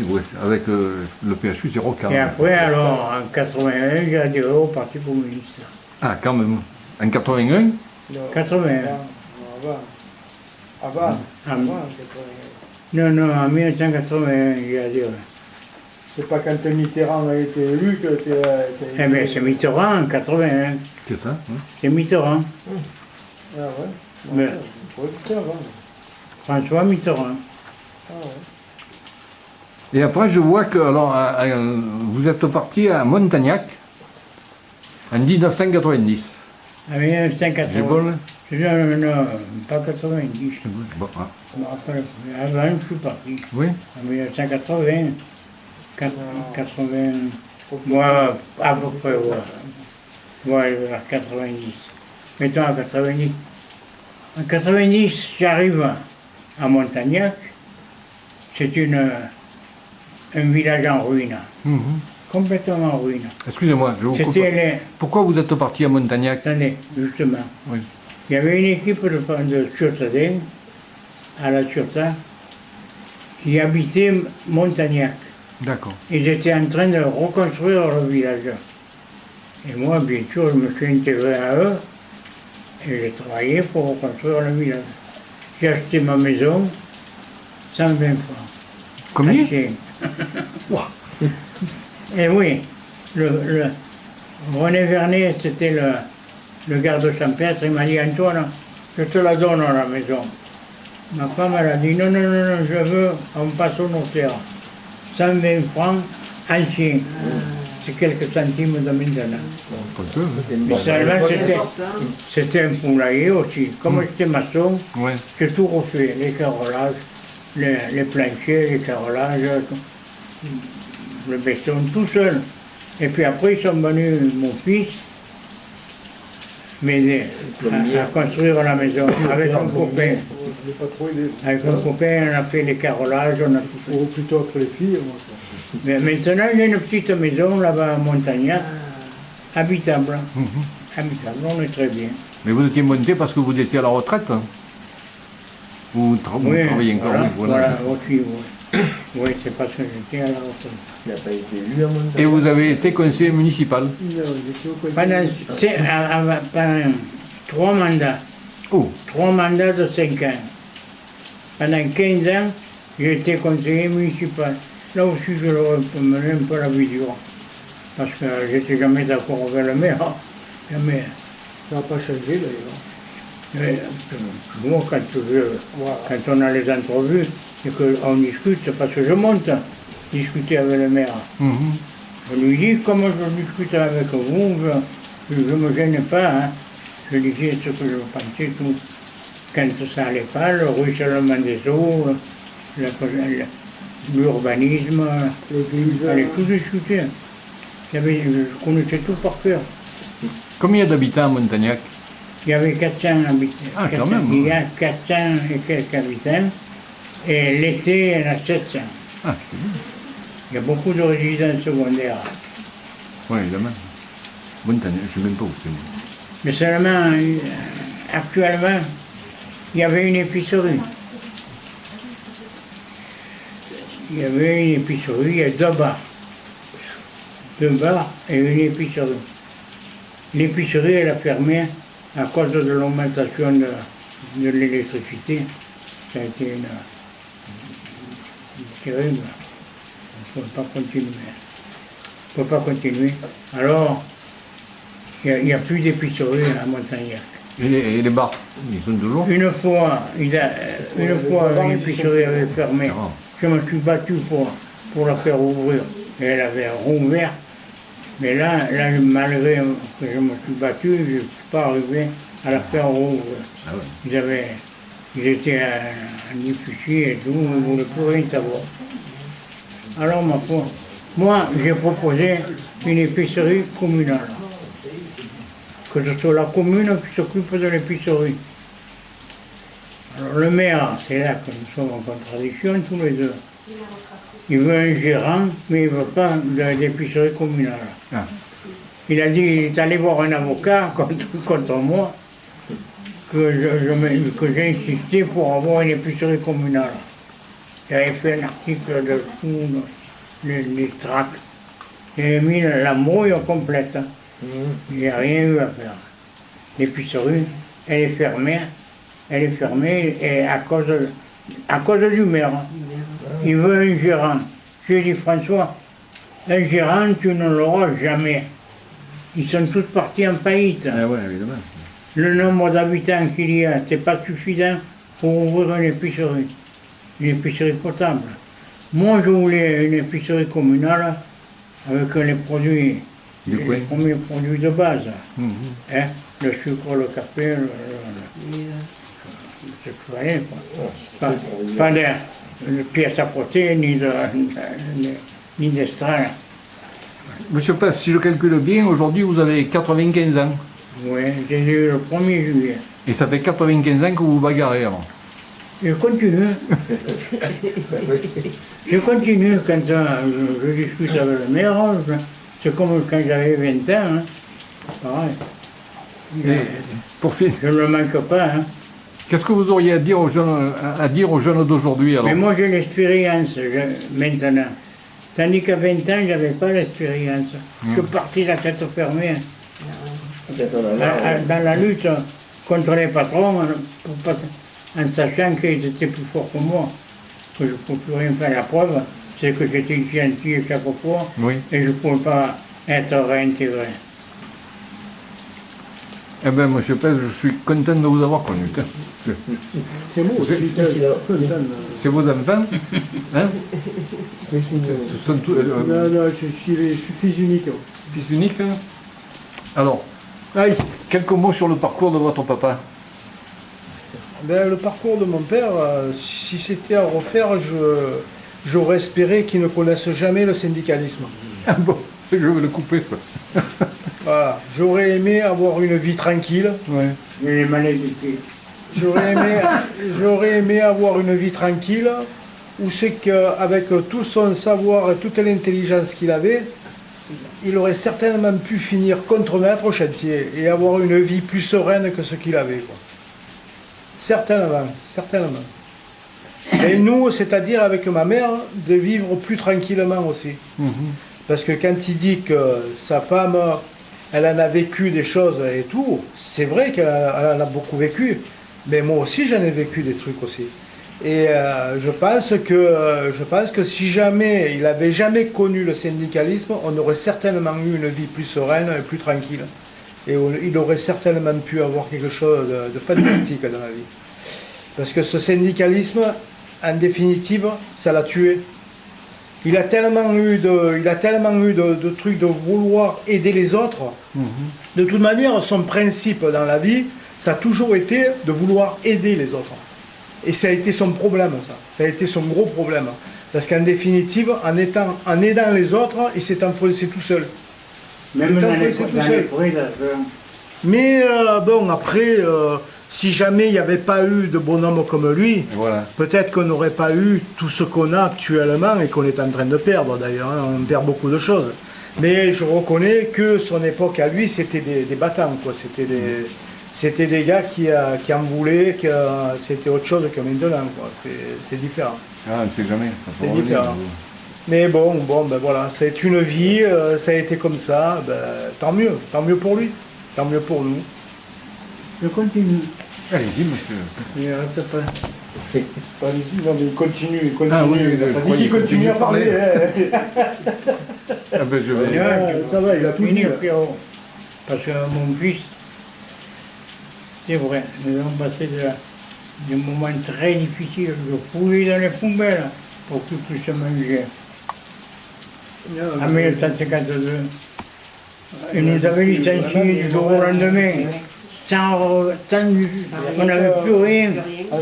Oui, avec le PSU, c'est Rocard. Et après, alors, en 81, j'ai adhéré au Parti communiste. Ah, quand même. En 81, 81. Avant. Ah, non, en 1981, j'ai adhéré. C'est pas quand Mitterrand a été élu que tu Eh bien, c'est Mitterrand en 81. c'est ça. Hein. C'est Mitterrand. Ah ouais. Mais Faut écouter avant. François Mitterrand. Ah ouais. Et après, je vois que alors, vous êtes parti à Montagnac en 1990. En 1980. J'ai bon, là? Non, pas 90. Bon, ah. Je me rappelle. Avant, je suis parti. Oui. En 1980. 80. Moi, à peu près, ouais, vers 90. Mettons à 90. En 90, j'arrive à Montagnac. C'est un village en ruine, Mhm. complètement en ruine. Excusez-moi, je vous coupe. C'était Pourquoi vous êtes parti à Montagnac? attendez, justement. Oui. Il y avait une équipe de Sûreté, à la Sûreté, qui habitait Montagnac. D'accord. Ils étaient en train de reconstruire le village. Et moi, bien sûr, je me suis intégré à eux et j'ai travaillé pour reconstruire le village. J'ai acheté ma maison, 120 francs. Combien? Acheté. Et oui, René Vernet, c'était le garde champêtre, il m'a dit Antoine, je te la donne à la maison. Ma femme elle a dit non, non, non, non, je veux, on passe au notaire. 120 francs anciens. C'est quelques centimes de maintenant. Mais seulement c'était un poulailler aussi. Comme j'étais maçon, Ouais. j'ai tout refait, les carrelages, les planchers, les carrelages, le béton, tout seul. Et puis après, ils sont venus, mon fils, m'aider à construire la maison avec un copain. J'ai pas trop aidé. Avec un copain, on a fait les carrelages, on a tout fait. Ou plutôt après les filles. Moi. Mais maintenant, j'ai une petite maison là-bas à Montagnac, habitable. Habitable, on est très bien. Mais vous étiez monté parce que vous étiez à la retraite, hein? Vous travaillez encore, voilà, oui, voilà aussi, oui. Oui, c'est parce que j'étais à la retraite. Il n'a pas été élu à Montagnac. Et vous avez été conseiller municipal. Non, j'étais au conseil Pendant, municipal. pendant 3 mandats. Oh, 3 mandats de 5 ans. Pendant 15 ans, j'ai été conseiller municipal. Là aussi, je leur ai mené un peu la vie dure. Parce que j'étais jamais d'accord avec le maire. Jamais. Ça n'a pas changé d'ailleurs. Mais, moi, quand on a les entrevues et qu'on discute, c'est parce que je monte discuter avec le maire. Je lui dis, comment je discute avec vous, je ne me gêne pas. Hein. Je lui dis ce que je pensais, tout. Quand ça n'allait pas, le ruissellement des eaux, l'urbanisme, L'église. allait tout discuter. Je connaissais tout par cœur. combien d'habitants à Montagnac? Il y avait 400 habitants. Ah, quand même. Il y a 400 et quelques habitants. Et l'été, il y en a 700. Ah, c'est bien. Il y a beaucoup de résidences secondaires. Oui, évidemment. Montagnac, je ne sais même pas où c'est. Mais seulement, actuellement, il y avait une épicerie. Il y avait une épicerie, il y a 2 bars. 2 bars et une épicerie. L'épicerie, elle a fermé à cause de l'augmentation de l'électricité. Ça a été terrible. On ne peut pas continuer. On ne peut pas continuer. Alors, il n'y a plus d'épicerie à Montagnac. Et les bars, ils sont toujours? Une fois, l'épicerie avait fermé. Je me suis battu pour la faire ouvrir. Et elle avait rouvert. Mais là, malgré que je me suis battu, je ne suis pas arrivé à la faire rouvrir. Ah ouais. Ils étaient en difficile et tout, ils ne voulaient plus rien savoir. Alors, ma foi, moi, j'ai proposé une épicerie communale. Que ce soit la commune qui s'occupe de l'épicerie. Alors, le maire, c'est là que nous sommes en contradiction tous les deux. Il veut un gérant, mais il ne veut pas d'épicerie communale. Ah. Il a dit, il est allé voir un avocat contre moi, que j'ai insisté pour avoir une épicerie communale. J'avais fait un article de tout, les tracts. J'ai mis la mouille complète. Il n'y a rien eu à faire. L'épicerie, elle est fermée. Elle est fermée et à cause du maire. Il veut un gérant. Je lui ai dit, François, un gérant, tu ne l'auras jamais. Ils sont tous partis en faillite. Ah ouais, évidemment. Le nombre d'habitants qu'il y a, c'est pas suffisant pour ouvrir une épicerie potable. Moi, je voulais une épicerie communale avec les produits, les premiers produits de base. Hein, le sucre, le café, ce qu'il fallait, quoi. Pas de pièces à frotter, ni d'estrade. Monsieur Passe, si je calcule bien, aujourd'hui vous avez 95 ans. Oui, j'ai eu le 1er juillet. Et ça fait 95 ans que vous vous bagarrez avant. Je continue. Je continue quand je discute avec le maire. C'est comme quand j'avais 20 ans. Hein. Pareil. Pour finir, Je ne le manque pas. Hein. qu'est-ce que vous auriez à dire aux jeunes d'aujourd'hui alors? Mais moi j'ai l'expérience maintenant. Tandis qu'à 20 ans, je n'avais pas l'expérience. Je suis parti la tête fermée dans la lutte contre les patrons en sachant qu'ils étaient plus forts que moi. Que je ne pouvais plus rien faire. La preuve, c'est que j'étais gentil chaque fois Oui. et je ne pouvais pas être réintégré. Eh bien, monsieur Pez, je suis content de vous avoir connu. Tiens. C'est moi aussi, C'est vos enfants hein? Qu'est-ce que Ce sont tous Non, non, je suis fils unique. fils uniques. Hein. Alors, Aïe. quelques mots sur le parcours de votre papa. Ben, le parcours de mon père, si c'était à refaire, j'aurais espéré qu'il ne connaisse jamais le syndicalisme. Ah bon, je vais le couper, ça. Voilà. J'aurais aimé avoir une vie tranquille. Ouais. Je l'ai mal éduqué. J'aurais aimé avoir une vie tranquille où c'est qu'avec tout son savoir et toute l'intelligence qu'il avait, il aurait certainement pu finir contremaître au chantier et avoir une vie plus sereine que ce qu'il avait, quoi. Certainement, certainement. Et nous, c'est-à-dire avec ma mère, de vivre plus tranquillement aussi. Parce que quand il dit que sa femme, elle en a vécu des choses et tout, c'est vrai qu'elle en a beaucoup vécu, mais moi aussi j'en ai vécu des trucs aussi. Et je pense que si jamais il n'avait jamais connu le syndicalisme, on aurait certainement eu une vie plus sereine et plus tranquille. Et il aurait certainement pu avoir quelque chose de fantastique dans la vie. Parce que ce syndicalisme, en définitive, ça l'a tué. Il a tellement eu de trucs de vouloir aider les autres. De toute manière, son principe dans la vie, ça a toujours été de vouloir aider les autres. Et ça a été son problème, ça. Ça a été son gros problème. Parce qu'en définitive, en aidant les autres, il s'est enfoncé tout seul. Même dans les prix, Mais bon, après, si jamais il n'y avait pas eu de bonhomme comme lui, Voilà. peut-être qu'on n'aurait pas eu tout ce qu'on a actuellement et qu'on est en train de perdre d'ailleurs. Hein. On perd beaucoup de choses. Mais je reconnais que son époque à lui, c'était des battants, quoi. C'était des gars qui en voulaient, que c'était autre chose que maintenant, quoi. C'est différent. Ah, on ne sait jamais. Ça peut C'est revenir. différent. Mais bon, ben voilà, c'est une vie, ça a été comme ça, ben, tant mieux pour lui, tant mieux pour nous. je continue. Allez-y, monsieur. Il reste pas. Allez-y, non mais il continue. Ah oui, Il a je pas croyais dit qu'il continue à parler. Hein. Ah ben, je vais... Ça va, il a tout dit. Finir, Pierrot. Parce que mon fils, c'est vrai, nous avons passé des moments très difficiles. Je fouillais dans les poubelles pour qu'il puisse manger. En 1952. Il nous avait licenciés du jour au lendemain. On n'avait plus rien,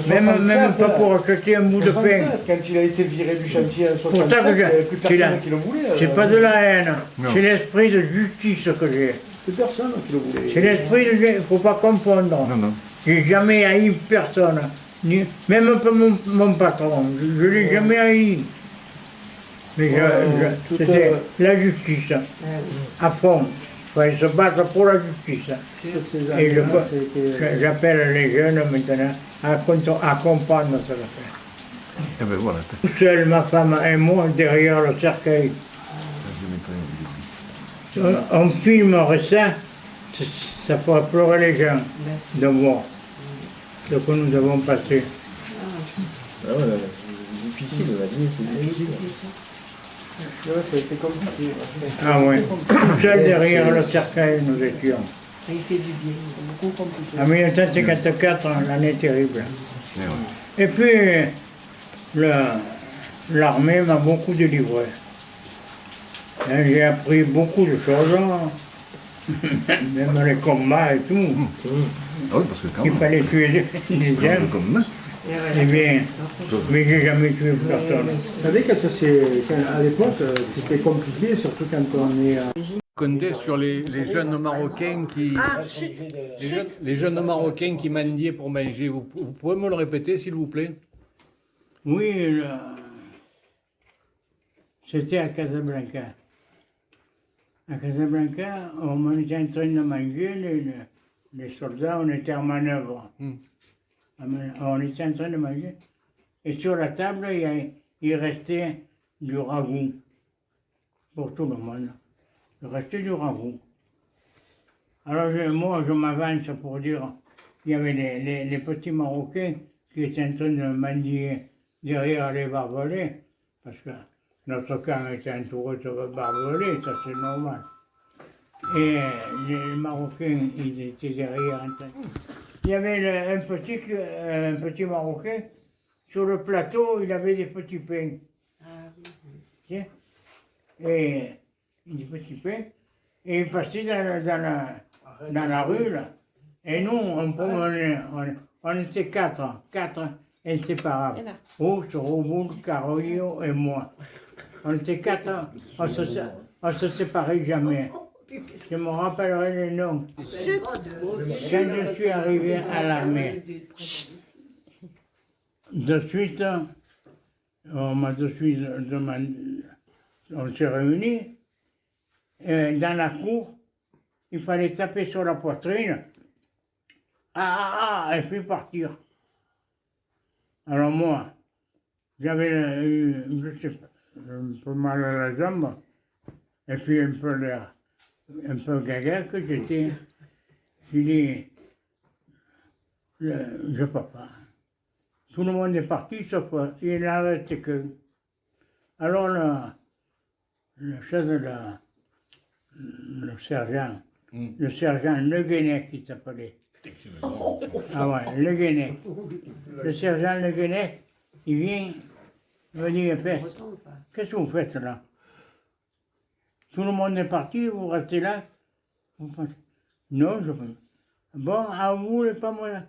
même pas pour acheter un bout de pain. Quand il a été viré du chantier en 67, Pour ça que il n'y avait plus personne qui le voulait. c'est pas de la haine, Non. c'est l'esprit de justice que j'ai. C'est personne qui le voulait. C'est l'esprit de justice, il ne faut pas confondre. Non, non. J'ai jamais haï personne, même pas mon patron, je ne l'ai jamais haï. Mais c'était la justice, à fond. Il fallait se battre pour la justice. Et j'appelle les jeunes maintenant à comprendre ce que c'est. Eh ben voilà. Tout seul, ma femme et moi, derrière le cercueil. On filmerait ça, ça ferait pleurer les gens de voir ce que nous avons passé. Ah ouais, c'est difficile, on va dire, c'est difficile. Ça a été compliqué. Ah oui, tout seul derrière le cercueil nous étions. Ça y fait du bien, c'est beaucoup compliqué. En 1954, l'année terrible. Eh ouais. Et puis, l'armée m'a beaucoup délivré. Hein, j'ai appris beaucoup de choses, même les combats et tout. Ah oui, parce que quand Il même... fallait tuer les gens. Comme moi. Eh bien, mais j'ai jamais tué personne. Vous savez, à l'époque, c'était compliqué, surtout quand on est... Condé sur les jeunes Marocains qui... les jeunes Marocains qui mendiaient pour manger. Vous pouvez me le répéter, s'il vous plaît? Oui, c'était à Casablanca. À Casablanca, on était en train de manger, les soldats, on était en manœuvre. On était en train de manger. Et sur la table, il restait du ragoût pour tout le monde. Il restait du ragoût. Alors moi, je m'avance pour dire, il y avait les petits Marocains qui étaient en train de mendier derrière les barbelés, parce que notre camp était entouré de barbelés, ça c'est normal. Et les Marocains, ils étaient derrière. Il y avait un petit Marocain, sur le plateau, il avait des petits pains. Ah oui. Tiens. Et des petits pains. Et il passait dans la rue, là. Et nous, on était quatre inséparables. Et là. Ousse, Roboul, Carolio et moi. On était quatre, on se séparait jamais. Je me rappellerai les noms. Quand je suis arrivé à l'armée, de suite, on m'a de suite demandé, on s'est réunis, et dans la cour, il fallait taper sur la poitrine, et puis partir. Alors moi, j'avais je sais pas, un peu mal à la jambe, et puis un peu gaga que j'étais. J'ai dit, je peux pas. Tout le monde est parti, sauf il n'en restait que. Alors le chef de le sergent Le Guenec, il s'appelait. Ah ouais, Le Guenec. Le sergent Le Guenec, il vient, il me dit, Père, qu'est-ce que vous faites là? Tout le monde est parti, vous restez là? Non, je peux. Bon, vous voulez pas moi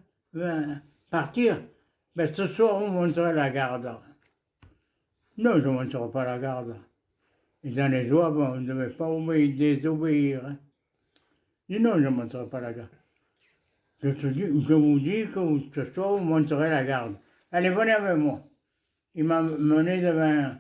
partir? Ben ce soir, vous monterez la garde. Non, je ne monterai pas la garde. Et dans les oies, on ne devait pas désobéir. Hein. Je dis non, je ne monterai pas la garde. Je vous dis que ce soir, vous monterez la garde. Allez, venez avec moi. Il m'a mené devant